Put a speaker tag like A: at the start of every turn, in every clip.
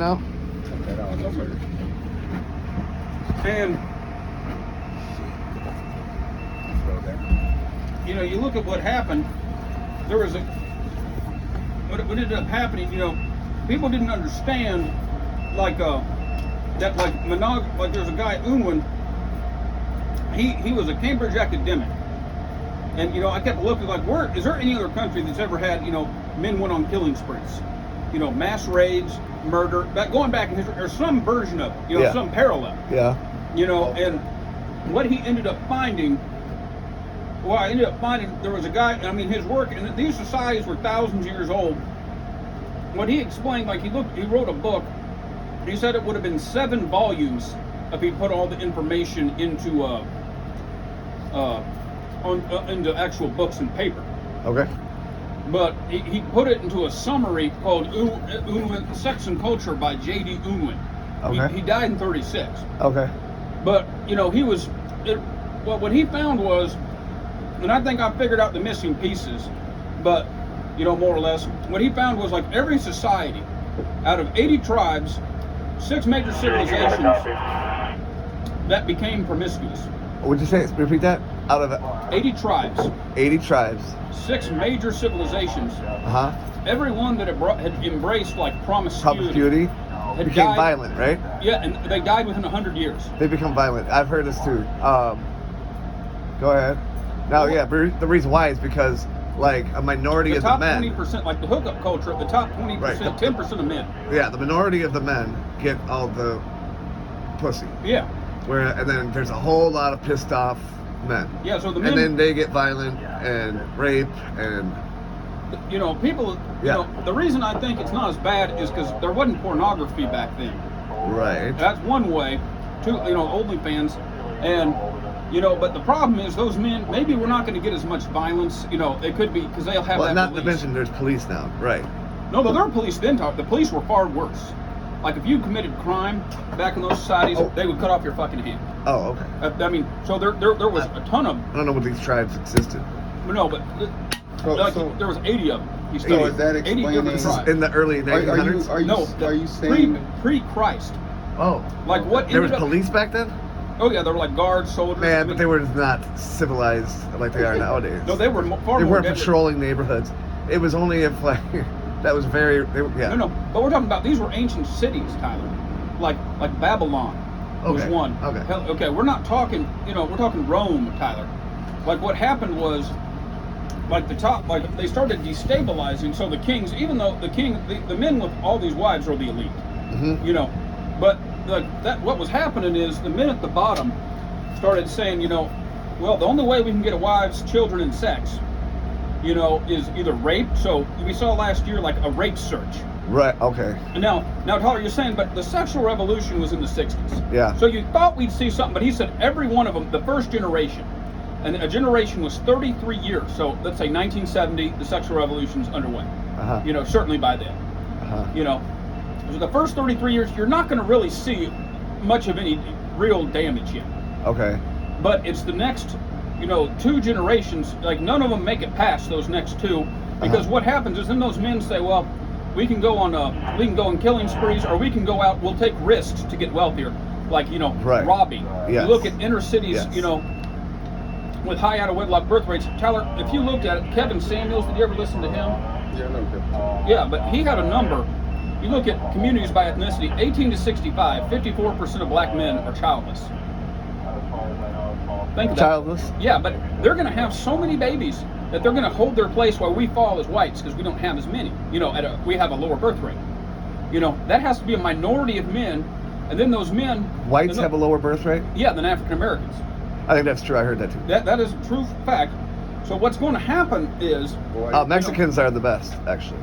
A: No.
B: And you know, you look at what happened. There was what ended up happening. You know, people didn't understand like that like there's a guy Unwin. He was a Cambridge academic, and you know, I kept looking like, where is there any other country that's ever had, you know, men went on killing sprees, you know, mass raids, murder, going back in history, or some version of it, you know, some parallel.
A: Yeah.
B: You know, and what he ended up finding, there was a guy, I mean, his work, and these societies were thousands of years old. What he explained, like he wrote a book. He said it would have been 7 volumes if he put all the information into into actual books and paper.
A: Okay.
B: But he put it into a summary called Unwin, Sex and Culture by J.D. Unwin.
A: Okay.
B: He died in 36.
A: Okay.
B: But, you know, what he found was, and I think I figured out the missing pieces, but, you know, more or less, what he found was like every society, out of 80 tribes, 6 major civilizations that became promiscuous.
A: What'd you say? Repeat that? Out of
B: 80 tribes.
A: 80 tribes.
B: 6 major civilizations.
A: Uh-huh.
B: Every one that had embraced like promiscuity
A: became violent, right?
B: Yeah, and they died within 100 years.
A: They become violent. I've heard this too. Go ahead. Now, yeah, the reason why is because like a minority of the men.
B: The top 20%, like the hookup culture, the top 20%, right, 10% of men.
A: Yeah, the minority of the men get all the pussy.
B: Yeah.
A: And then there's a whole lot of pissed off men.
B: Yeah, so the men.
A: And then they get violent and rape and.
B: You know, people. You know, the reason I think it's not as bad is because there wasn't pornography back then.
A: Right.
B: That's one way. 2, you know, OnlyFans, and. You know, but the problem is those men, maybe we're not going to get as much violence. You know, it could be because they'll have that
A: not
B: police.
A: to mention there's police now, right?
B: No, but there were police then. The police were far worse. Like if you committed crime back in those societies, they would cut off your fucking hand.
A: Oh, okay.
B: I mean, so there was a ton of.
A: I don't know what these tribes existed.
B: No, but there was 80 of them.
C: So is that explaining?
A: This is in the early 1900s?
C: Are you saying
B: pre-Christ?
A: Oh,
B: like what?
A: There was police back then?
B: Oh yeah, they were like guards, soldiers.
A: Man, but they were not civilized like they are nowadays.
B: No, they were far more.
A: They weren't
B: deadly.
A: patrolling neighborhoods. It was only if like that was very.
B: No, but we're talking about these were ancient cities, Tyler, like Babylon was one. Okay, we're not talking. You know, we're talking Rome, Tyler. Like what happened was, like they started destabilizing. So the kings, even though the men with all these wives are the elite, you know, but. What was happening is the men at the bottom started saying, you know, well, the only way we can get wives, children, and sex, you know, is either rape. So we saw last year like a rape search.
A: Right. Okay.
B: And now, Tyler, you're saying, but the sexual revolution was in the 60s.
A: Yeah.
B: So you thought we'd see something, but he said every one of them, the first generation, and a generation was 33 years. So let's say 1970, the sexual revolution's underway. You know, certainly by then. You know. So the first 33 years, you're not going to really see much of any real damage yet. Okay. But it's the next, you know, 2 generations, like none of them make it past those next 2, because what happens is then those men say, well, we can go on killing sprees, or we can go out, we'll take risks to get wealthier, like, you know, robbing. Yes. You look at inner cities, you know, with high out of wedlock birth rates. Tyler, if you looked at it, Kevin Samuels, did you ever listen to him?
C: Yeah, I know Kevin.
B: Yeah, but he had a number. You look at communities by ethnicity, 18 to 65, 54% of black men are childless. Think of that.
A: Childless?
B: Yeah, but they're going to have so many babies that they're going to hold their place while we fall as whites because we don't have as many. You know, we have a lower birth rate. You know, that has to be a minority of men, and then those men...
A: Whites have a lower birth rate?
B: Yeah, than African Americans.
A: I think that's true. I heard that too.
B: That is a true fact. So what's going to happen is...
A: Mexicans are the best, actually.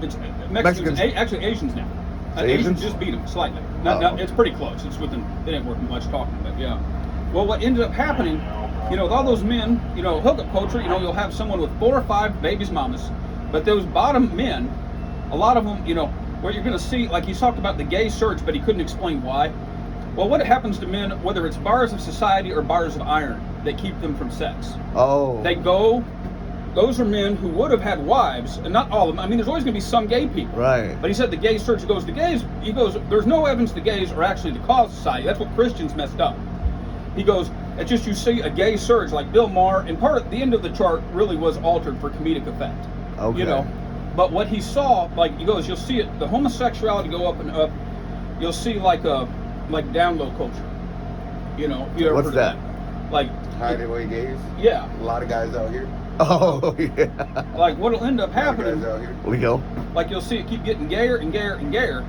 B: It's Mexicans. Actually Asians now. Asians just beat them slightly. It's pretty close. It's within. It ain't worth much talking, but yeah. Well, what ended up happening, you know, with all those men, you know, hookup culture, you know, you'll have someone with 4 or 5 babies, mamas, but those bottom men, a lot of them, you know, where you're going to see, like he's talked about the gay search, but he couldn't explain why. Well, what happens to men, whether it's bars of society or bars of iron, they keep them from sex.
A: Oh.
B: They go those are men who would have had wives, and not all of them. I mean, there's always going to be some gay people.
A: Right.
B: But he said the gay surge. He goes, there's no evidence the gays are actually the cause of society. That's what Christians messed up. He goes, it's just you see a gay surge like Bill Maher, and part of the end of the chart really was altered for comedic effect.
A: Okay.
B: You know, but what he saw, like he goes, you'll see it, the homosexuality go up and up. You'll see like down low culture. You know, you ever
A: What's
B: heard
A: that?
B: of that? Like
C: Hideaway gays.
B: Yeah.
C: A lot of guys out here.
A: Oh yeah.
B: Like what'll end up
C: A lot of
B: happening?
C: guys out here.
A: Legal.
B: Like you'll see it keep getting gayer and gayer and gayer,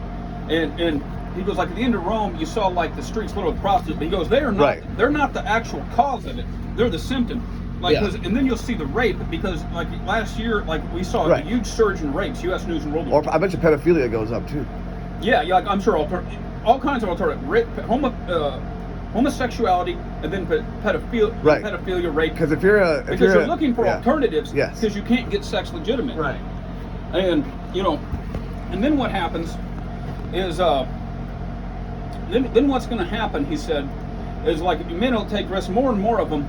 B: and he goes like at the end of Rome, you saw like the streets little with prostitutes. But he goes, they're not the actual cause of it. They're the symptom. Like,
A: Yeah.
B: and then you'll see the rape because like last year, like we saw a huge surge in rapes. U.S. News and World Report.
A: Or I bet you pedophilia goes up too.
B: Yeah, like I'm sure all kinds of alternative homosexuality and then pedophilia, rape.
A: Because if you're
B: looking for alternatives,
A: yes,
B: because you can't get sex legitimate.
D: Right.
B: And you know, and then what happens is then what's going to happen? He said, is like men will take risks. More and more of them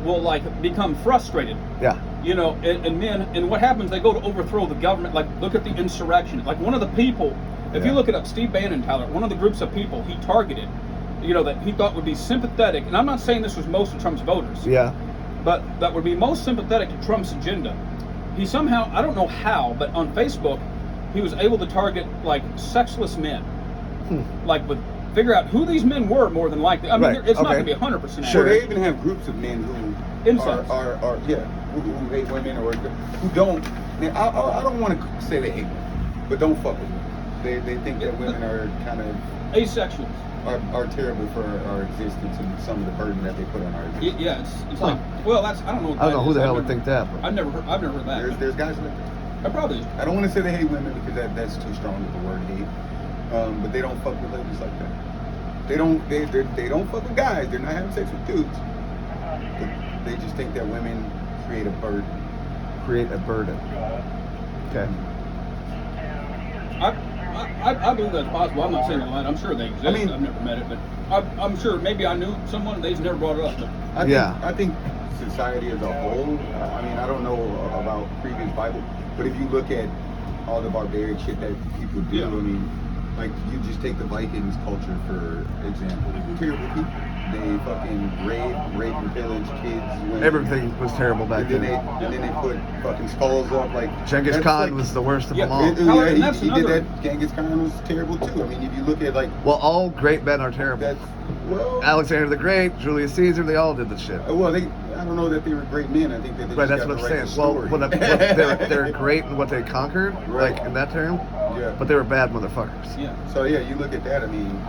B: will like become frustrated.
A: Yeah.
B: You know, and men, and what happens? They go to overthrow the government. Like look at the insurrection. Like one of the people. If you look it up, Steve Bannon, Tyler, one of the groups of people he targeted, you know, that he thought would be sympathetic, and I'm not saying this was most of Trump's voters, but that would be most sympathetic to Trump's agenda. He somehow, I don't know how, but on Facebook, he was able to target like sexless men, like figure out who these men were more than likely. I mean, it's not going to be 100%.
C: Sure, they even have groups of men who are who hate women or who don't. I don't want to say they hate women, but don't fuck with them. They think that women are kind of
B: asexual,
C: are terrible for our existence and some of the burden that they put on our existence.
B: Yeah, it's like, well, that's I don't know.
A: I don't know who the hell would think that. But.
B: I've never heard that.
C: There's guys like that.
B: I probably.
C: I don't want to say they hate women because that's too strong of a word, hate. But they don't fuck with ladies like that. They don't fuck with guys. They're not having sex with dudes. But they just think that women create a burden.
A: Okay.
B: I believe that's possible. I'm not saying that. I'm sure they exist. I mean, I've never met it, but I'm sure maybe I knew someone and they just never brought it up. But
C: I think society as a whole. I mean, I don't know about previous Bible, but if you look at all the barbaric shit that people do, I mean, like you just take the Vikings culture for example. Terrible people. They fucking rape and pillage kids.
A: Everything was terrible back then.
C: And then they put fucking skulls up like
A: Genghis Khan was the worst of them all.
C: He did that. Genghis Khan was terrible too. I mean, if you look at like
A: all great men are terrible. Alexander the Great, Julius Caesar, they all did the shit.
C: Well, I don't know that they were great men. I think that they just
A: that's
C: got
A: what
C: the
A: I'm saying. Well, they're great in what they conquered, like in that term.
C: Yeah.
A: But they were bad motherfuckers.
C: Yeah. So you look at that. I mean.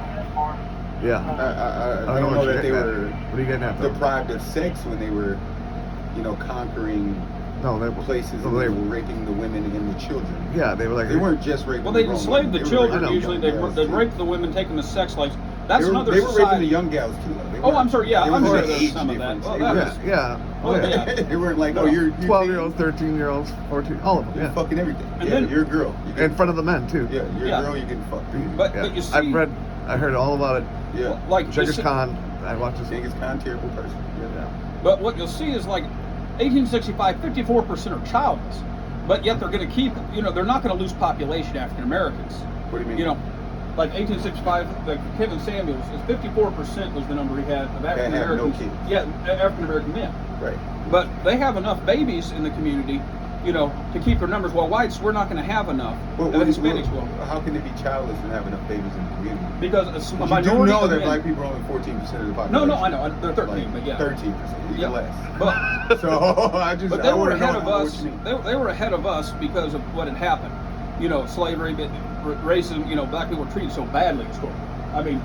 A: Yeah.
C: I don't know that they were
A: what are you getting at,
C: deprived of sex when they were, conquering places and they were raping the women and the children.
A: Yeah, they were like...
C: They weren't just raping
B: they enslaved the children usually. They raped the women, taking them as sex slaves. That's another society.
C: They were raping the young gals too, though.
B: I'm sorry, I'm sure there's some of that.
C: They weren't like, you're
A: 12-year-olds, 13-year-olds, 14, all of them,
C: You're fucking everything.
B: And then,
C: you're a girl.
A: In front of the men, too.
C: Yeah, you're a girl, you can fuck.
B: But you see...
A: I heard all about it.
C: Yeah.
B: Like
A: Genghis Khan, I watched this.
C: Genghis Khan, terrible person.
A: Yeah.
B: But what you'll see is like 1865, 54% are childless. But yet they're going to keep, they're not going to lose population African Americans.
C: What do you mean?
B: Like 1865, like Kevin Samuels, 54% was the number he had of African Americans.
C: No kids.
B: Yeah, African American men.
C: Right.
B: But they have enough babies in the community, to keep their numbers. While whites, we're not going to have enough. Hispanics will.
C: How can they be childless and have enough babies in the community?
B: Because a minority
C: you do know
B: of
C: that
B: men,
C: black people are only 14% of the population.
B: No, I know. They're 13, but yeah.
C: 13%, even less.
B: But
C: so
B: but they were ahead of us. They were ahead of us because of what had happened. Slavery, racism. Black people were treated so badly in school. I mean,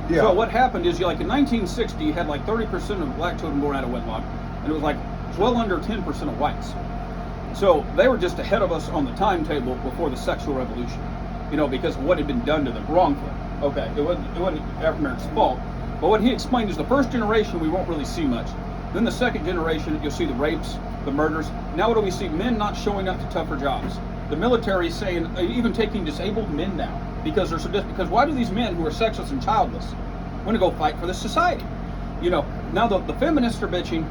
B: so what happened is, like in 1960, you had like 30% of black children born out of wedlock, and it was like well under 10% of whites. So they were just ahead of us on the timetable before the sexual revolution, because of what had been done to them wrongfully. Okay, it wasn't African Americans' fault, but what he explained is the first generation we won't really see much. Then the second generation, you'll see the rapes, the murders. Now what do we see? Men not showing up to tougher jobs. The military saying, even taking disabled men now, because they're so because why do these men who are sexless and childless want to go fight for this society? Now the feminists are bitching,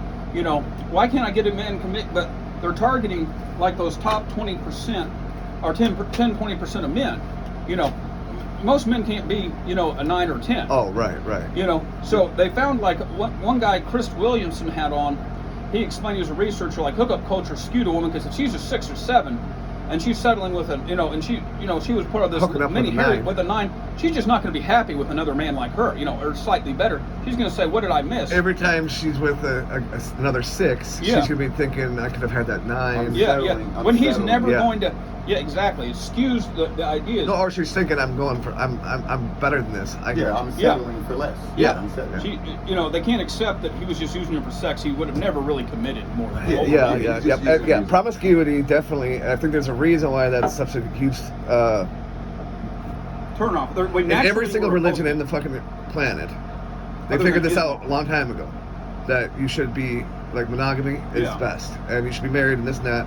B: why can't I get a man commit? But they're targeting like those top 20% or 10-20% of men. You know, most men can't be, you know, a 9 or 10.
A: Oh, right.
B: You know, so they found like one guy, Chris Williamson, had on. He explained he was a researcher, like hookup culture skewed a woman because if she's a 6 or 7, and she's settling with a, you know, and she was part of this mini series with a 9. She's just not going to be happy with another man like her, you know, or slightly better. She's going to say, "What did I miss?"
A: Every time she's with another 6, she's going to be thinking, "I could have had that 9."
B: When he's never going to. Yeah, exactly. It skews the ideas.
A: No, or she's thinking, I'm better than this.
C: I'm settling for less. I'm settling.
B: You know, they can't accept that he was just using her for sex. He would have never really committed more.
A: Yeah. Promiscuity, definitely. I think there's a reason why that's such a huge
B: turn off.
A: In every single religion in the fucking planet, they figured this out a long time ago. That you should be like monogamy is best, and you should be married and this and that.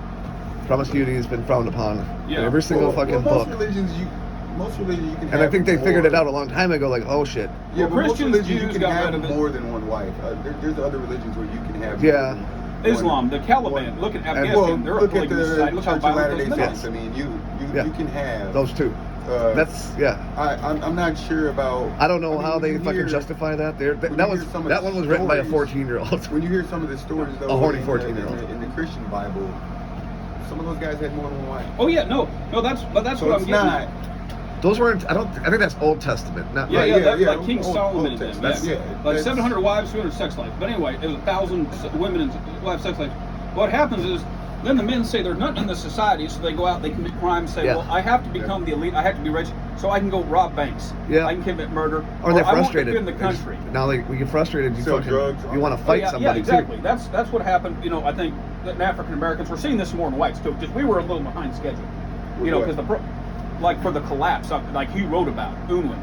A: Promiscuity has been frowned upon in every single fucking book.
C: Most religions you can have.
A: And I think they figured it out a long time ago, like, oh shit.
C: Yeah, but Christians, most religions you can have more than one wife. There's other religions where you can have
B: Islam, the Taliban, look at Afghanistan, they're a polygamy society. Look how violent those men are.
C: I mean, you can have
A: those two. I'm
C: not sure about.
A: I don't know how they fucking justify that. That one was written by a 14-year-old.
C: When you hear some of the stories, though,
A: a horny 14-year-old
C: in the Christian Bible, some of those guys had more than one wife.
B: Oh yeah, no, that's what I'm getting at.
A: Those weren't. I think that's Old Testament. Not
B: like King Solomon and them. Like 700 wives, 200 sex lives. But anyway, it was 1,000 women and wives sex lives. What happens is, then the men say there's nothing in the society, so they go out, they commit crime, say, well, I have to become the elite, I have to be rich, so I can go rob banks. I can commit murder.
A: Or they're frustrated.
B: I won't defend the country.
A: Now we get frustrated. You
C: sell drugs.
A: You want to fight somebody.
B: Yeah, exactly. Too. That's what happened. You know, I think that in African Americans, we're seeing this more in whites too, because we were a little behind schedule. You know, because like for the collapse, like he wrote about Unwin.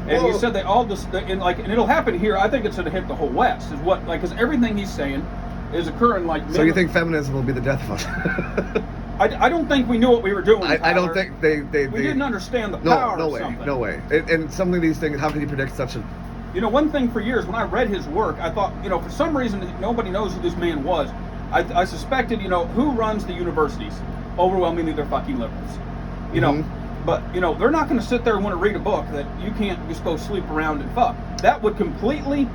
B: And he said they all just and it'll happen here. I think it's going to hit the whole West. Is what because everything he's saying is occurring like.
A: So you think feminism will be the death of us?
B: I don't think we knew what we were doing.
A: I don't think they
B: didn't understand the power.
A: No way. And some of these things, how can you predict such a?
B: You know, one thing for years when I read his work, I thought, you know, for some reason nobody knows who this man was. I suspected, you know, who runs the universities? Overwhelmingly, they're fucking liberals. You know. But, you know, they're not going to sit there and want to read a book that you can't just go sleep around and fuck. That would completely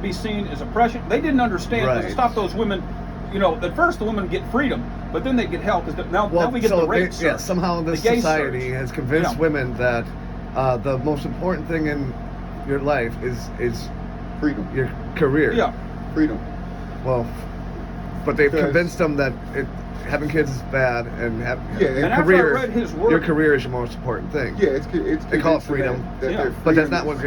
B: be seen as oppression. They didn't understand to stop those women. You know, at first the women get freedom, but then they get hell because now we get the rape surge.
A: Somehow this society has convinced women that the most important thing in your life is
C: freedom,
A: your career.
C: Yeah, freedom.
A: Well, but they've convinced them that having kids is bad, and your career is your most important thing.
C: Yeah, it's
A: they call it freedom, but that's not what.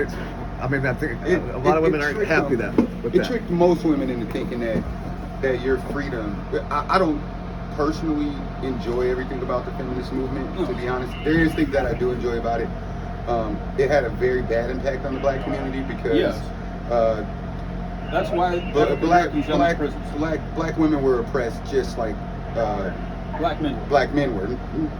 A: I mean, I think a lot of women aren't happy with that.
C: Tricked most women into thinking that your freedom. I don't personally enjoy everything about the feminist movement. To be honest, there is things that I do enjoy about it. It had a very bad impact on the black community because.
B: That's why
C: black women were oppressed just like
B: black men
C: were.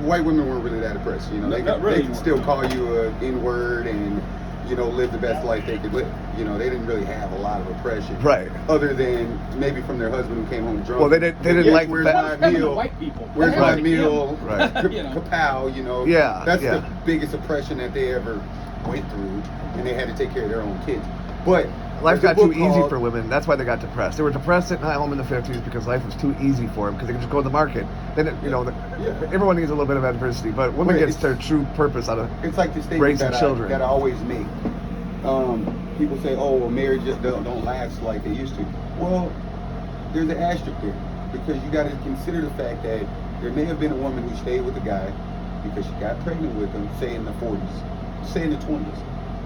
C: White women weren't really that oppressed. You know, they could still call you an N-word and, you know, live the best life they could live. You know, they didn't really have a lot of oppression.
A: Right.
C: Other than maybe from their husband who came home drunk.
A: Well, they didn't like
C: where's my meal?
B: White people.
C: Where's my meal?
A: Right.
C: Kapow, you know.
A: Yeah.
C: That's the biggest oppression that they ever went through, and they had to take care of their own kids. But
A: life got too easy for women. That's why they got depressed. They were depressed at home in the 50s because life was too easy for them because they could just go to the market. Then, everyone needs a little bit of adversity, but women gets their true purpose out of
C: it's like the statement
A: raising children.
C: That I always make. People say, "Oh, well, marriage just don't last like they used to." Well, there's an asterisk there because you got to consider the fact that there may have been a woman who stayed with a guy because she got pregnant with him, say in the 40s, say in the 20s.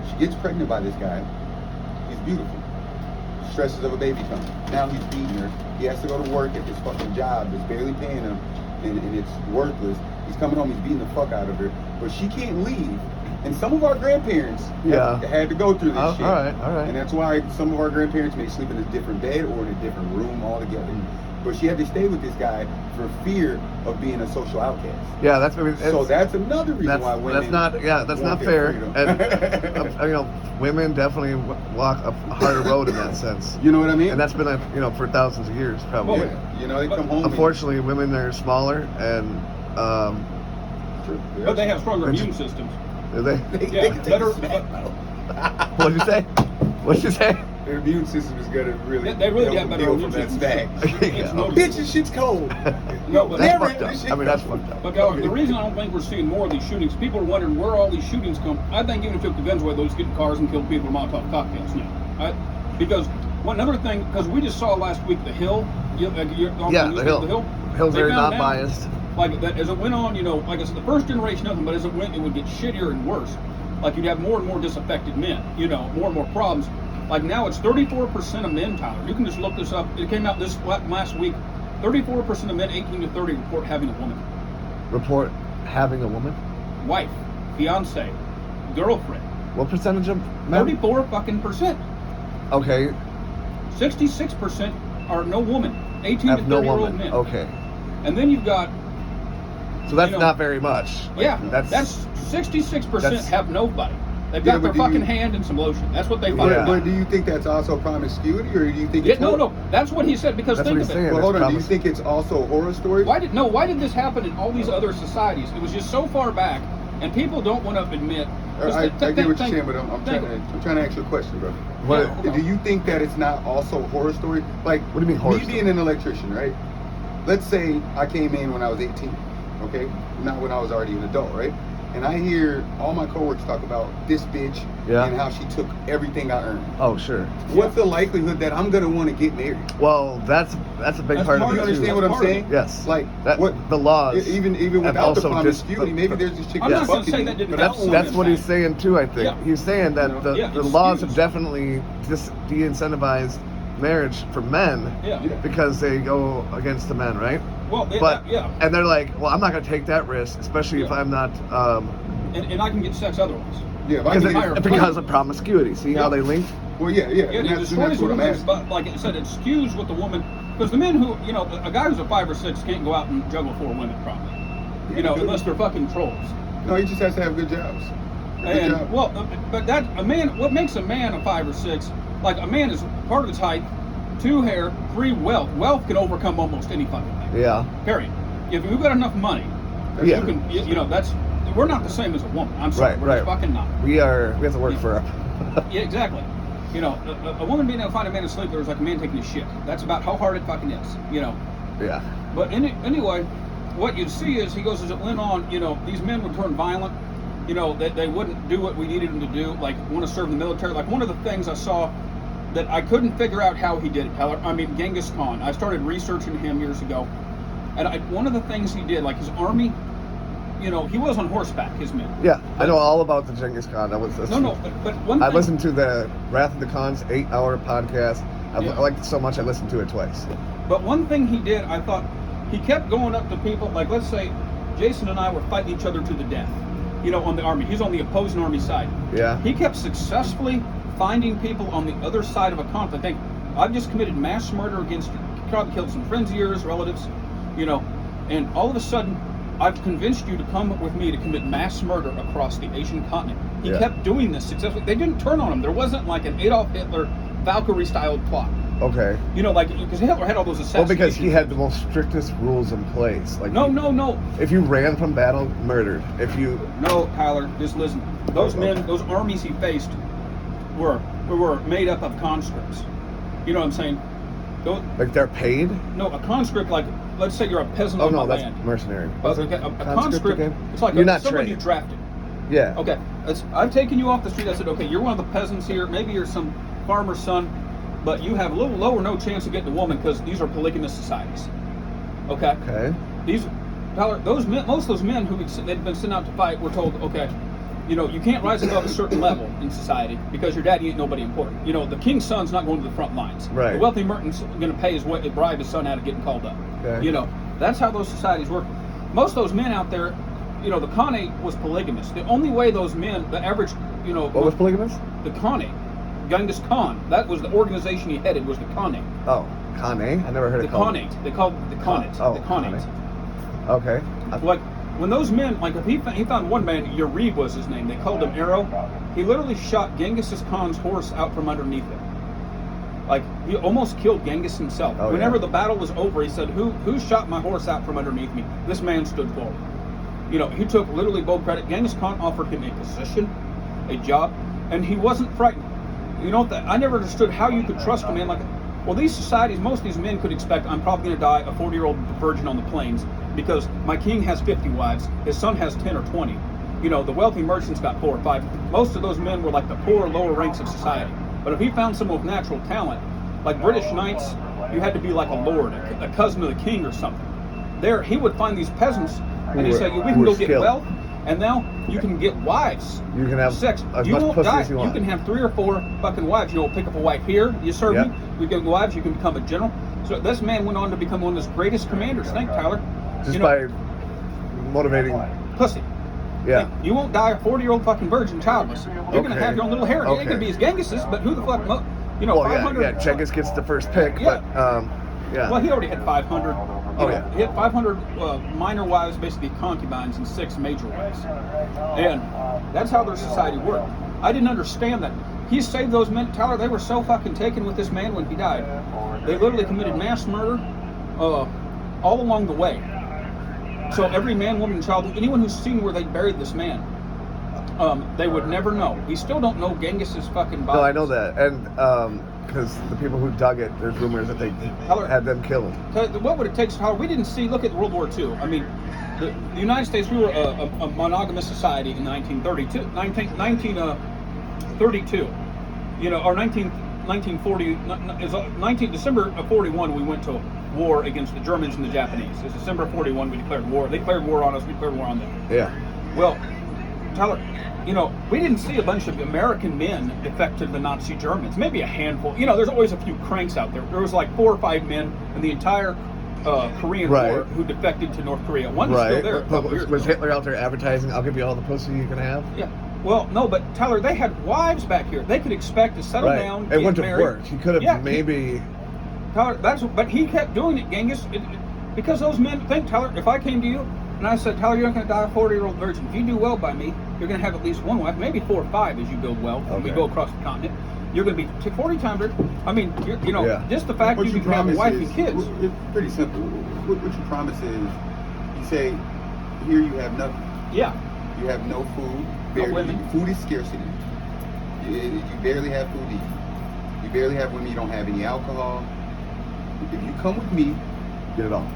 C: She gets pregnant by this guy. He's beautiful. Stresses of a baby coming. Now he's beating her. He has to go to work at this fucking job that's barely paying him, and it's worthless. He's coming home. He's beating the fuck out of her, but she can't leave. And some of our grandparents had to go through this shit.
A: All right.
C: And that's why some of our grandparents may sleep in a different bed or in a different room altogether. but she had to stay with this guy for fear of being a social outcast.
A: Yeah, that's
C: so that's another reason why women.
A: That's not fair. And women definitely walk a harder road in that sense.
C: You know what I mean?
A: And that's been for thousands of years probably.
C: Well, they come home.
A: Unfortunately, women are smaller and.
B: But they have stronger immune systems.
A: Do they?
B: Yeah, better.
A: What'd you say? What'd you say?
C: Their immune system is gonna really.
B: They really have better immune
C: systems.
A: Bitch,
C: this shit's cold.
B: No, but
A: that's fucked up. I mean, that's fucked up.
B: But the reason I don't think we're seeing more of these shootings, people are wondering where all these shootings come. I think even if you took the guns away, they'll just get in cars and kill people with Molotov cocktails now. Because another thing, because we just saw last week the Hill.
A: The Hill. Hill's very not biased.
B: Like that, as it went on, like I said, the first generation nothing, but as it went, it would get shittier and worse. Like you'd have more and more disaffected men, more and more problems. Like now it's 34% of men, Tyler. You can just look this up. It came out this last week. 34% of men 18 to 30 report having a woman.
A: Report having a woman?
B: Wife, fiance, girlfriend.
A: What percentage of men?
B: 34%.
A: Okay.
B: 66% are no woman. 18 to 30-year-old men.
A: Okay.
B: And then you've got.
A: So that's not very much.
B: Yeah, that's 66% have nobody. They've got their fucking hand and some lotion. That's what they fucking do.
C: But do you think that's also promiscuity, or do you think it's
B: no? That's what he said. Because think of it.
C: Well, hold on. Do you think it's also horror stories?
B: Why did this happen in all these other societies? It was just so far back, and people don't want to admit.
C: I get what you're saying, but I'm trying to ask you a question, bro. Do you think that it's not also horror story? Like,
A: what do you mean horror
C: story? Me being an electrician, right? Let's say I came in when I was 18, okay? Not when I was already an adult, right? And I hear all my coworkers talk about this bitch and how she took everything I earned.
A: Oh, sure.
C: What's the likelihood that I'm gonna want to get married?
A: Well, that's a big part of it.
C: You understand what I'm saying?
A: Yes.
C: Like
A: the laws.
C: Even without the promiscuity, maybe there's this chick that's fucking me.
B: But
A: that's what he's saying too. I think he's saying that the laws have definitely de-incentivized marriage for men because they go against the men, right?
B: Well,
A: and they're like, well, I'm not going to take that risk, especially if I'm not.
B: And I can get sex otherwise.
C: Yeah,
A: because of promiscuity. See how they link?
C: Well, yeah.
B: It destroys the woman, but like I said, it skews with the woman because the men who, a guy who's a 5 or 6 can't go out and juggle 4 women probably, unless they're fucking trolls.
C: No, he just has to have good jobs.
B: But what makes a man a 5 or 6? Like a man is part of his height, 2 hair, 3 wealth. Wealth can overcome almost any fucking thing.
A: Yeah.
B: Period. If you've got enough money, you can. We're not the same as a woman. I'm sorry, we're just fucking not.
A: We have to work for it.
B: Yeah, exactly. A woman being able to find a man asleep there is like a man taking a shit. That's about how hard it fucking is.
A: Yeah.
B: But anyway, what you'd see is he goes as it went on. These men would turn violent. They wouldn't do what we needed them to do. Like want to serve in the military. Like one of the things I saw that I couldn't figure out how he did it. Genghis Khan. I started researching him years ago, and one of the things he did, like his army, he was on horseback. His men.
A: Yeah, I know all about the Genghis Khan. But
B: one thing,
A: I listened to the Wrath of the Khans 8-hour podcast. I liked it so much I listened to it twice.
B: But one thing he did, I thought, he kept going up to people. Like let's say, Jason and I were fighting each other to the death. On the army. He's on the opposing army side. Yeah. He kept successfully finding people on the other side of a conflict. I've just committed mass murder against you. Probably killed some friends of yours, relatives, and all of a sudden, I've convinced you to come with me to commit mass murder across the Asian continent. He kept doing this successfully. They didn't turn on him. There wasn't like an Adolf Hitler Valkyrie-styled plot.
A: Okay.
B: Because Hitler had all those assassinations.
A: Well, because he had the most strictest rules in place. Like
B: no.
A: If you ran from battle, murdered.
B: No, Tyler, just listen. Those men, those armies he faced were made up of conscripts. You know what I'm saying?
A: Like they're paid?
B: No, a conscript, like let's say you're a peasant on my land.
A: That's mercenary.
B: A conscript, it's like somebody you drafted.
A: Yeah.
B: Okay, I've taken you off the street. I said, okay, you're one of the peasants here. Maybe you're some farmer's son, but you have a little low or no chance of getting a woman because these are polygamous societies. Okay. Tyler, most of those men who they'd been sent out to fight were told, okay, you can't rise above a certain level in society because your daddy ain't nobody important. The king's son's not going to the front lines.
A: Right.
B: The wealthy merchant's going to bribe his son out of getting called up.
A: Okay.
B: That's how those societies work. Most of those men out there, the Khanate was polygamous. The only way those men, the average,
A: What was polygamous?
B: The Khanate Genghis Khan. That was the organization he headed. Was the Khanate.
A: Oh, Khanate? I never heard
B: the
A: it called.
B: Khanate. They called it the Khanate.
A: Oh,
B: the Khanate.
A: Okay.
B: Like when those men, like if he found one man, Yarib was his name. They called him Arrow. He literally shot Genghis Khan's horse out from underneath him. Like he almost killed Genghis himself.
A: Oh,
B: Whenever the battle was over, he said, "Who shot my horse out from underneath me?" This man stood forward. You know, he took literally bold credit. Genghis Khan offered him a position, a job, and he wasn't frightened. You know, I never understood how you could trust a man like that. Well, these societies, most of these men could expect, I'm probably going to die a 40-year-old virgin on the plains because my king has 50 wives, his son has 10 or 20. You know, the wealthy merchant's got 4 or 5. Most of those men were like the poor, lower ranks of society. But if he found someone with natural talent, like British knights, you had to be like a lord, a cousin of the king or something. There, he would find these peasants, and he'd say, we can go get wealth, and now you can get wives.
A: You can have
B: sex.
A: as
B: You
A: much
B: won't
A: pussy
B: die.
A: as you
B: You
A: want.
B: can have 3 or 4 fucking wives. You know, pick up a wife here, you serve me. We get wives, you can become a general. So this man went on to become one of his greatest commanders. Think, Tyler.
A: Just by motivating
B: pussy.
A: Yeah.
B: Like, you won't die a 40-year-old fucking virgin childless. You're gonna have your own little hair. It ain't gonna be as Genghis's, but who the fuck? You know, 500.
A: Yeah, Genghis gets the first pick, but yeah.
B: Well, he already had 500.
A: Yeah.
B: He had 500 minor wives, basically concubines, and 6 major wives. And that's how their society worked. I didn't understand that. He saved those men. Tyler, they were so fucking taken with this man when he died. They literally committed mass murder all along the way. So every man, woman, and child, anyone who's seen where they buried this man, they would never know. We still don't know Genghis's fucking body.
A: No, I know that. And because the people who dug it, there's rumors that they had them kill him.
B: What would it take? How we didn't see? Look at World War II. I mean, the United States. We were a monogamous society in 1932. You know, or 1940. December of 41. We went to war against the Germans and the Japanese. It's December of 41. We declared war. They declared war on us. We declared war on them.
A: Yeah.
B: Well, Tyler, you know, we didn't see a bunch of American men defect to the Nazi Germans. Maybe a handful. You know, there's always a few cranks out there. There was like 4 or 5 men in the entire Korean War who defected to North Korea. One's still there.
A: Was Hitler out there advertising, I'll give you all the pussy you can have?
B: Yeah. Well, no, but Tyler, they had wives back here. They could expect to settle down,
A: it wouldn't have
B: married.
A: worked. He could have maybe...
B: Tyler, but he kept doing it, Genghis, because those men think, Tyler, if I came to you and I said, Tyler, you're not going to die a 40-year-old virgin. If you do well by me, you're going to have at least 1 wife, maybe 4 or 5 as you build wealth and we go across the continent. You're going to be 40 times rich. I mean, just the fact that you can have a wife and kids.
C: It's pretty simple. What you promise is, you say, here you have nothing.
B: Yeah.
C: You have no food.
B: No women.
C: Food is scarcity. You barely have food to eat. You barely have women. You don't have any alcohol. If you come with me,
A: get it all.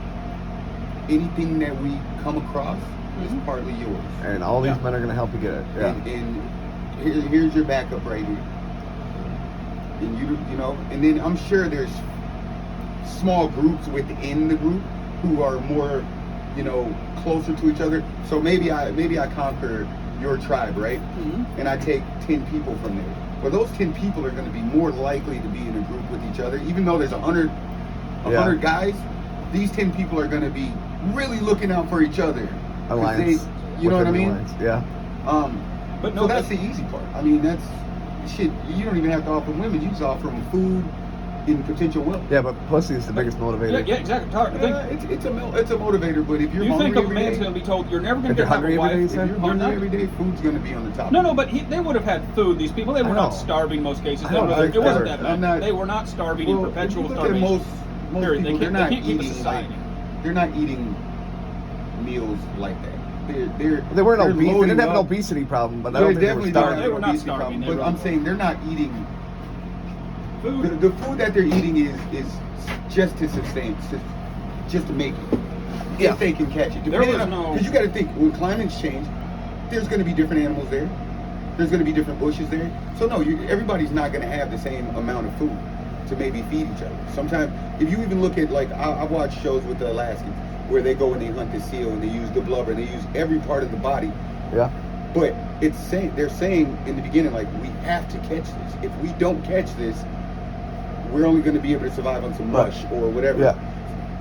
C: Anything that we come across is partly yours.
A: And all these men are going to help you get it. Yeah.
C: And here's your backup right here. And you know, and then I'm sure there's small groups within the group who are more, you know, closer to each other. So maybe I conquer your tribe, right? Mm-hmm. And I take 10 people from there. Well, those 10 people are going to be more likely to be in a group with each other, even though there's 100 guys. These 10 people are going to be really looking out for each other.
A: Alliance.
C: You know what I mean?
A: Alliance. Yeah.
C: But no, so that's the easy part. I mean, that's shit. You don't even have to offer women. You just offer them food and potential wealth.
A: Yeah, but pussy is the biggest motivator.
B: Yeah, exactly.
C: It's a motivator. But if you're
B: you
C: hungry
B: think a man's going to be told you're never going to have a wife,
A: if
C: you're hungry every day, food's going to be on the top.
B: No, but they would have had food. These people, they were not starving in most cases. It wasn't that bad. They were not starving in perpetual starvation.
C: Most
B: period.
C: people,
B: They can't keep a society.
C: They're not eating meals like that.
A: They weren't obese. They didn't have an obesity problem, but I don't think they were starving.
B: They were not starving.
C: But I'm saying they're not eating food. The food that they're eating is just to sustain, just to make it.
A: Yeah.
C: If they can catch it. Because you got to think, when climates change, there's going to be different animals there. There's going to be different bushes there. So no, everybody's not going to have the same amount of food to maybe feed each other. Sometimes, if you even look at, like, I've watched shows with the Alaskans where they go and they hunt the seal and they use the blubber and they use every part of the body.
A: Yeah.
C: But they're saying in the beginning, like, we have to catch this. If we don't catch this, we're only going to be able to survive on some mush or whatever.
A: Yeah.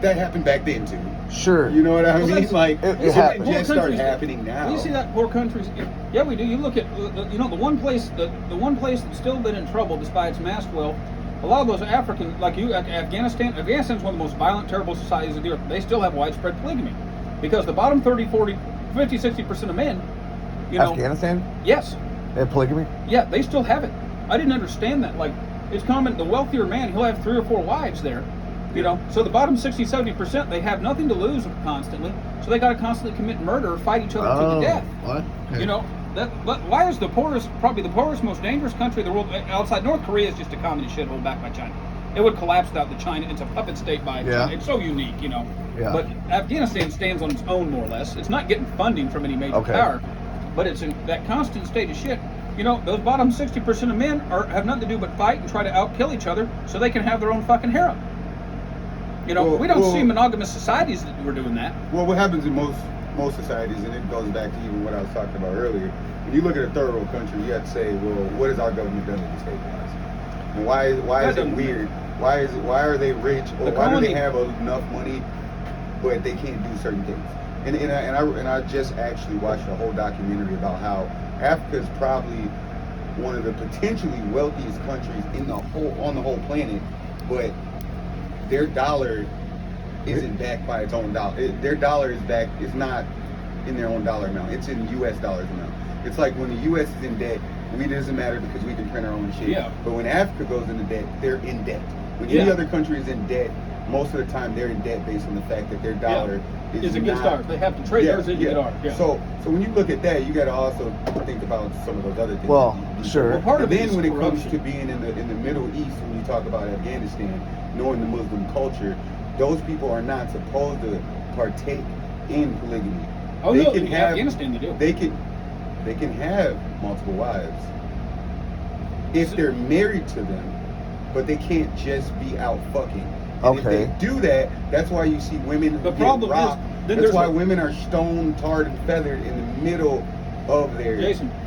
C: that happened back then too.
A: Sure.
C: You know what I
B: Well,
C: mean? Like
A: it
C: it
A: happened.
C: didn't just
B: Poor
C: start
B: countries-
C: happening now.
B: You see that poor countries? Yeah, we do. You look at the one place the one place that's still been in trouble despite its mass wealth. A lot of those African, like Afghanistan's one of the most violent, terrible societies of the earth. They still have widespread polygamy because the bottom 30, 40, 50, 60% of men,
A: Afghanistan?
B: Yes.
A: They have polygamy?
B: Yeah, they still have it. I didn't understand that. Like, it's common, the wealthier man, he'll have 3 or 4 wives there. So the bottom 60, 70%, they have nothing to lose constantly. So they got to constantly commit murder or fight each other to the death.
A: What? Okay.
B: Why is probably the poorest, most dangerous country in the world outside North Korea is just a communist shithole backed by China. It would collapse without the China. It's a puppet state by China. It's so unique,
A: Yeah.
B: But Afghanistan stands on its own more or less. It's not getting funding from any major power, but it's in that constant state of shit. Those bottom 60% of men have nothing to do but fight and try to outkill each other so they can have their own fucking harem. We don't see monogamous societies that were doing that.
C: Well, what happens in most societies, and it goes back to even what I was talking about earlier. When you look at a third world country, you have to say, well, what has our government done to destabilize? And why is it weird? Why are they rich, or why do they have enough money, but they can't do certain things? And I just actually watched a whole documentary about how Africa is probably one of the potentially wealthiest countries on the whole planet, but their dollar isn't backed by its own dollar. Their dollar is backed. It's not in their own dollar amount. It's in U.S. dollars amount. It's like when the U.S. is in debt, it doesn't matter because we can print our own shit.
B: Yeah.
C: But when Africa goes into debt, they're in debt. When any other country is in debt, most of the time they're in debt based on the fact that their dollar is
B: against
C: not,
B: ours. They have to trade theirs into ours. Yeah.
C: So when you look at that, you got to also think about some of those other things.
A: Well, sure.
B: Well, part of it
C: then
B: is
C: when it
B: corruption.
C: comes to being in the Middle East, when you talk about Afghanistan, knowing the Muslim culture, those people are not supposed to partake in polygamy.
B: Oh, no, in Afghanistan they do.
C: They can have multiple wives if they're married to them, but they can't just be out fucking. And if they do that, that's why you see women
B: The problem
C: get rocked.
B: is,
C: That's why women are stoned, tarred, and feathered in the middle of their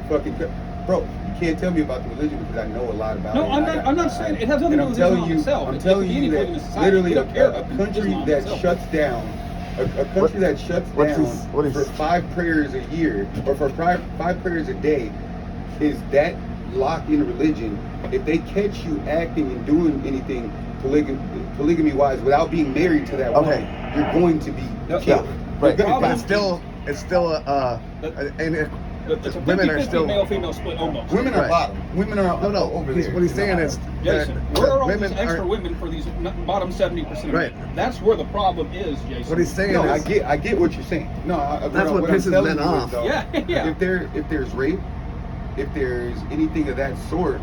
C: fucking. Bro, you can't tell me about the religion because I know a lot about it.
B: No, I'm not saying it has nothing to do with Islam itself.
C: I'm telling you that literally a country that shuts down, a country that shuts down for 5 prayers a year or for 5 prayers a day is that locked in religion. If they catch you acting and doing anything polygamy wise without being married to that woman, you're going to be killed.
A: Right, but it's still women are still
B: male-female split almost.
C: Women are bottom. Women are over there.
A: What he's saying is,
B: Jason, where are all
A: women
B: these extra women for these bottom 70%?
A: Right.
B: That's where the problem is, Jason.
A: What he's saying
C: No,
A: is,
C: I get what you're saying. No,
A: that's what pisses men off.
C: Though,
B: Yeah.
C: If there's rape, if there's anything of that sort,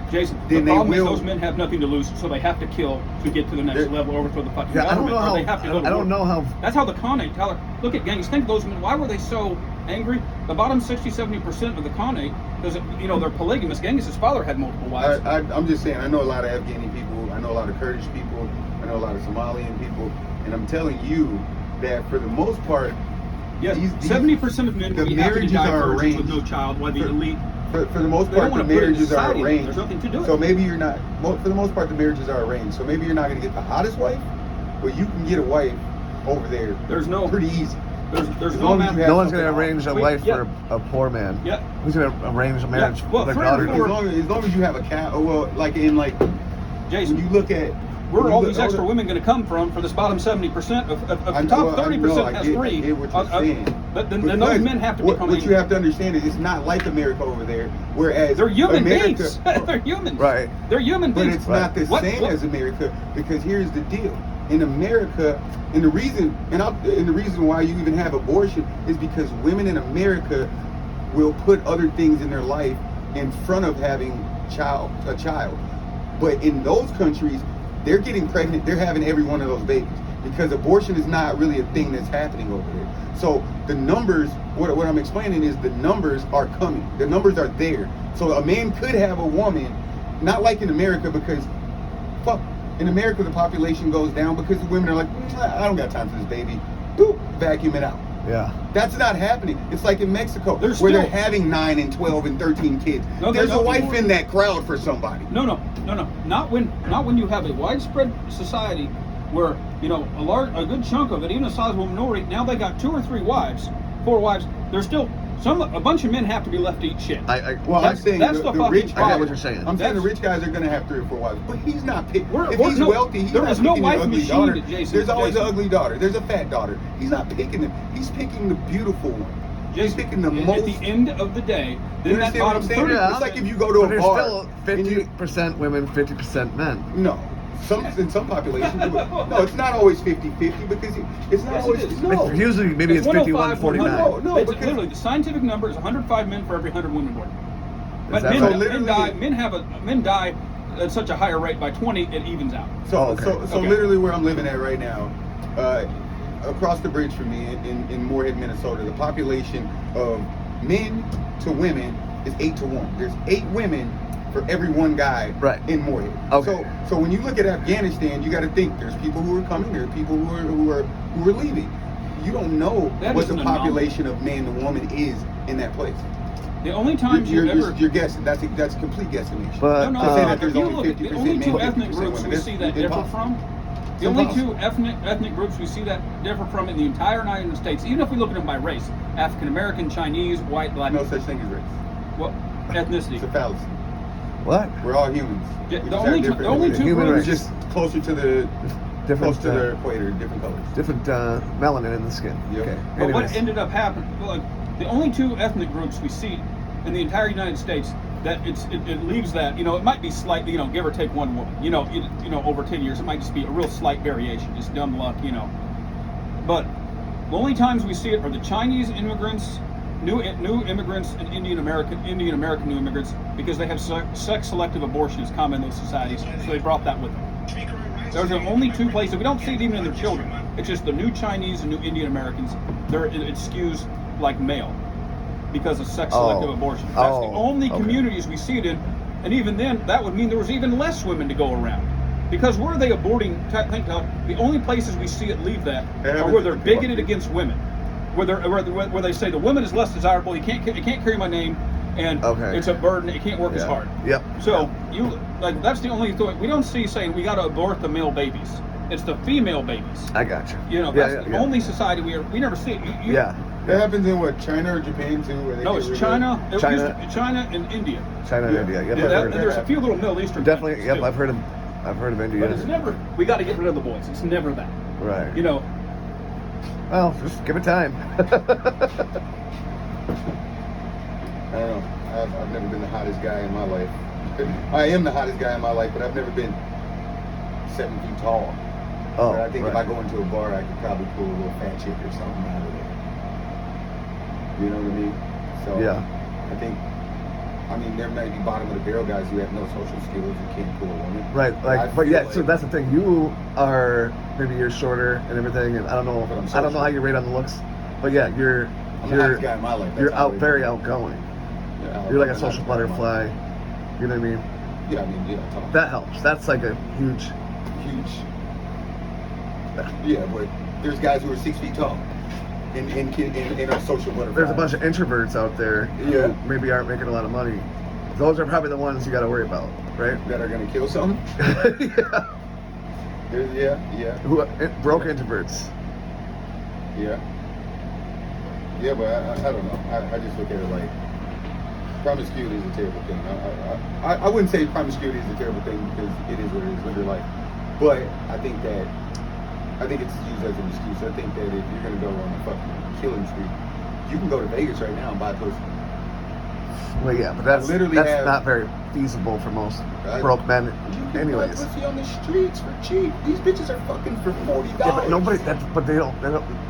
B: Jason,
C: then
B: the problem
C: they
B: is
C: will.
B: those men have nothing to lose, so they have to kill to get to the next level, overthrow the fucking
A: I don't
B: government,
A: know
B: or they have to go to
A: I
B: war.
A: don't know how.
B: That's how the Khanate, Tyler. Look at gangs. Think of those men. Why were they so angry? The bottom 60, 70% of the Khanate, because they're polygamous. Genghis' father had multiple wives.
C: I'm just saying. I know a lot of Afghani people. I know a lot of Kurdish people. I know a lot of Somalian people, and I'm telling you that for the most part,
B: yes, 70% of men
C: the
B: will be happy to
C: marriages
B: die
C: are
B: virgins with
C: arranged.
B: no child, while the elite.
C: For the most
B: They don't
C: part, the
B: wanna put it in
C: marriages are
B: society.
C: arranged.
B: There's nothing to do it.
C: So maybe you're not. For the most part, the marriages are arranged. So maybe you're not going to get the hottest wife, but you can get a wife over there.
B: There's no
C: pretty easy.
B: There's
C: As
B: no
C: long as you have
A: No one's
C: something
A: going to arrange a wife
B: Yeah.
A: for a poor man.
B: Yeah.
A: Who's going to arrange a marriage
B: Well,
A: for their
B: 3 or
A: daughter?
B: 4
C: as long as you have a cat. Well,
B: Jason,
C: when you look at
B: where are all these extra women going to come from for this bottom 70% of the top 30% has 3?
C: I get what you're saying.
B: But then those men have to become.
C: What you have to understand is it's not like America over there, whereas
B: They're human
C: America,
B: beings. They're humans.
A: Right.
B: They're human
C: but
B: beings.
C: it's not the same as America, because here's the deal. In America, and the reason why you even have abortion is because women in America will put other things in their life in front of having a child. But in those countries, they're getting pregnant, they're having every one of those babies, because abortion is not really a thing that's happening over there. So the numbers, what I'm explaining is the numbers are coming. The numbers are there. So a man could have a woman, not like in America, because in America the population goes down because the women are like, I don't got time for this baby. Boop, vacuum it out.
A: Yeah.
C: That's not happening. It's like in Mexico,
B: There's
C: where
B: still-
C: they're having 9 and 12 and 13 kids.
B: No,
C: There's
B: there's
C: a wife
B: nothing
C: in that crowd for somebody.
B: No. Not when you have a widespread society where a good chunk of it, even a sizable minority, now they got 2 or 3 wives, 4 wives. There's still a bunch of men have to be left to eat shit.
C: I'm saying
B: that's
C: the
B: fucking
C: rich
A: I
B: problem.
A: get what you're saying.
C: I'm saying the rich guys are gonna have 3 or 4 wives, but he's not picking. If
B: We're
C: he's
B: no-
C: wealthy, he's
B: there
C: not
B: is no
C: picking
B: wife
C: an ugly
B: machine
C: daughter.
B: to Jason.
C: There's always
B: Jason.
C: an ugly daughter. There's a fat daughter. He's not picking them. He's picking the beautiful one. He's picking the most.
B: At the end of the day,
C: You
B: then that
C: understand what I'm
B: bottom
C: saying?
B: 30%.
C: It's like if you go to
A: But
C: a
A: there's
C: bar.
A: still 50% women, 50% men.
C: No. In some populations, no, it's not always 50-50 because it's not
B: Yes,
C: always.
B: it is.
C: No.
A: It's usually maybe it's 51 49.
C: No,
B: It's
C: because-
B: literally the scientific number is 105 men for every 100 women born. But
A: that
B: men,
A: right?
C: So literally-
B: men die at such a higher rate by 20 it evens out.
C: So,
A: Oh, okay.
C: so
B: Okay.
C: literally where I'm living at right now, across the bridge from me in Moorhead, Minnesota, the population of men to women is 8 to 1. There's 8 women for every 1 guy
A: Right.
C: in Moorhead.
A: Okay.
C: So when you look at Afghanistan, you got to think there's people who are coming, there are people who are leaving. You don't know
B: That
C: what
B: is
C: the
B: an
C: population of man to woman is in that place.
B: The only times
C: You're guessing. That's a complete guesstimation.
A: But
B: no,
C: to say that
B: if
C: there's
B: you
C: only
B: look,
C: 50%
B: the only 2
C: men,
B: ethnic
C: 50%
B: groups
C: women,
B: we
C: it's
B: see that differ
C: impossible.
B: from,
C: It's
B: the only 2
C: impossible.
B: ethnic groups we see that differ from in the entire United States, even if we look at them by race, African American, Chinese, white, black,
C: No such thing as race.
B: well, ethnicity.
C: It's a fallacy.
A: what?
C: We're all humans.
B: Yeah,
C: We
B: the
C: just
B: only
C: have
B: two-
C: different-
B: the only two
A: Human
C: We're
A: race.
C: just closer to the
A: Different,
C: close to the equator, different colors.
A: different melanin in the skin.
C: Yep.
A: Okay.
B: But what
A: Anyways.
B: ended up happening, like, the only 2 ethnic groups we see in the entire United States that it leaves that, it might be slightly, give or take 1 woman, over 10 years, it might just be a real slight variation, just dumb luck, But the only times we see it are the Chinese immigrants, new immigrants, and Indian American new immigrants, because they have sex selective abortion is common in those societies, so they brought that with them. Those are the only 2 places. We don't see it even in their children. It's just the new Chinese and new Indian Americans. It skews like male because of sex selective abortion. That's the only communities we see it in, and even then, that would mean there was even less women to go around. Because where are they aborting? The only places we see it leave that are where they're bigoted against women, where they say the woman is less desirable. You can't carry my name, and it's a burden. It can't work as hard.
A: Yep.
B: So that's the only thing we don't see saying we got to abort the male babies. It's the female babies.
A: I got you.
B: That's the only society we never see it.
C: That happens in what, China or Japan too? Where they
B: No, it's China. China and India.
A: China and India. Yep,
B: And there's a few little Middle Eastern
A: definitely.
B: countries,
A: Yep,
B: too.
A: I've heard of India.
B: But it's never. We got to get rid of the boys. It's never that.
A: Right.
B: Well,
A: just give it time.
C: I don't know. I've never been the hottest guy in my life. I am the hottest guy in my life, but I've never been 7 feet tall.
A: Oh,
C: but I think
A: right.
C: if I go into a bar, I could probably pull a little fat chick or something out of there. You know what I mean? So
A: Yeah.
C: I think, there might be bottom of the barrel guys who have no social skills who can't pull a woman.
A: Right,
C: But I feel
A: so that's the thing. You are maybe you're shorter and everything, and I don't know how you rate on the looks, but yeah,
C: I'm the hottest guy in my life.
A: You're very outgoing.
C: Yeah,
A: You're like a
C: I'm
A: social
C: the hottest guy
A: butterfly.
C: in my life.
A: You know what I mean?
C: Yeah, totally.
A: That helps. That's like a huge.
C: Yeah, but there's guys who are 6 feet tall in our social butterfly.
A: There's a bunch of introverts out there who maybe aren't making a lot of money. Those are probably the ones you got to worry about, right?
C: That are gonna kill something. Yeah.
A: Broke introverts.
C: Yeah, but I don't know. I just look at it like promiscuity is a terrible thing. I wouldn't say promiscuity is a terrible thing because it is what it is, live your life. But I think it's used as an excuse. I think that if you're gonna go on a fucking killing spree, you can go to Vegas right now and buy pussy.
A: Well, yeah, but that's not very feasible for most broke men.
C: You can
A: Anyways,
C: buy pussy on the streets for cheap. These bitches are fucking for $40.
A: Yeah, but they don't.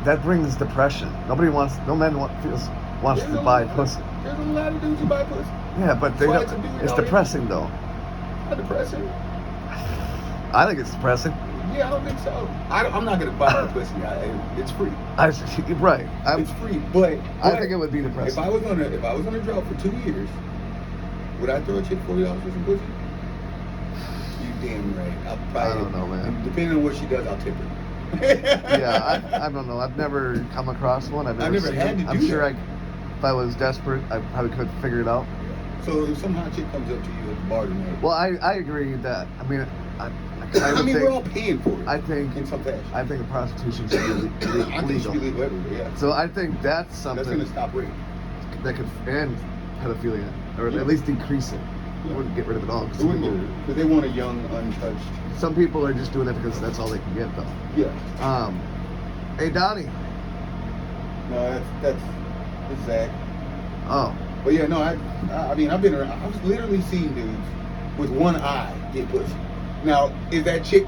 A: That brings depression. No man wants to buy pussy.
C: There's a lot of dudes who buy pussy.
A: Yeah, but they don't. It's depressing though.
C: Not depressing.
A: I think it's depressing.
C: Yeah, I don't think so. I'm not gonna buy the pussy. It's free.
A: Right.
C: It's free, but
A: I think it would be depressing.
C: If I was gonna drop for 2 years, would I throw a chick $40 for some pussy? You damn right.
A: I don't know, man.
C: Depending on what she does, I'll tip her.
A: Yeah, I don't know. I've never come across one. I've never
C: had to do
A: I'm sure
C: that.
A: if I was desperate, I probably could figure it out.
C: So if some hot chick comes up to you at the bar tonight,
A: Well, I agree that
C: I mean, we're all paying for it.
A: I think
C: in some fashion.
A: I think prostitution should be
C: I think it should be
A: legal.
C: legal everywhere. Yeah.
A: So I think that's something
C: That's going to stop rape.
A: that could end pedophilia, or
C: Yeah.
A: at least decrease it.
C: Yeah.
A: I wouldn't get rid of it all. 'Cause
C: It wouldn't get rid of it, because they want a young, untouched.
A: some people are just doing it because that's all they can get, though.
C: Yeah.
A: Hey Donnie.
C: No, that's Zach.
A: Oh.
C: But yeah, no, I mean, I've been around. I was literally seeing dudes with one eye get pussy. Now, is that chick